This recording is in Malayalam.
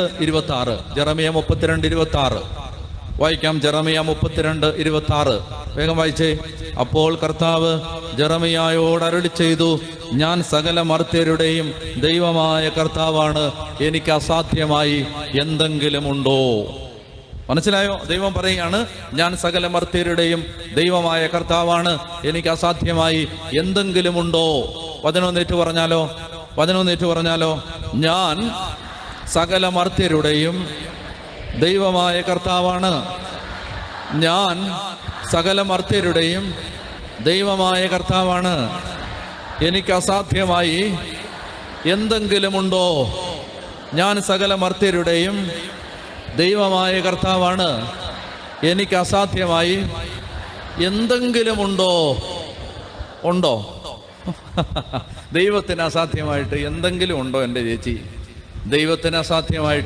26 ജെറമിയ 32:26 വായിക്കാം. ജെറമിയ 32:26 വേഗം വായിച്ചേ. അപ്പോൾ കർത്താവ് ജെറമിയായോട് അരുളി ചെയ്തു, ഞാൻ സകല മർത്യരുടെയും ദൈവമായ കർത്താവാണ്, എനിക്ക് അസാധ്യമായി എന്തെങ്കിലും ഉണ്ടോ? മനസ്സിലായോ? ദൈവം പറയുകയാണ്, ഞാൻ സകല മർത്യരുടെയും ദൈവമായ കർത്താവാണ്, എനിക്ക് അസാധ്യമായി എന്തെങ്കിലും ഉണ്ടോ? 11 പറഞ്ഞാലോ. ഞാൻ സകല മർത്യരുടെയും ദൈവമായ കർത്താവാണ്, ഞാൻ സകല മർത്യരുടെയും ദൈവമായ കർത്താവാണ്, എനിക്ക് അസാധ്യമായി എന്തെങ്കിലും ഉണ്ടോ? ഞാൻ സകല മർത്യരുടെയും ദൈവമായ കർത്താവാണ്, എനിക്ക് അസാധ്യമായി എന്തെങ്കിലും ഉണ്ടോ? ദൈവത്തിന് അസാധ്യമായിട്ട് എന്തെങ്കിലും ഉണ്ടോ എൻ്റെ ചേച്ചി? ദൈവത്തിന് അസാധ്യമായിട്ട്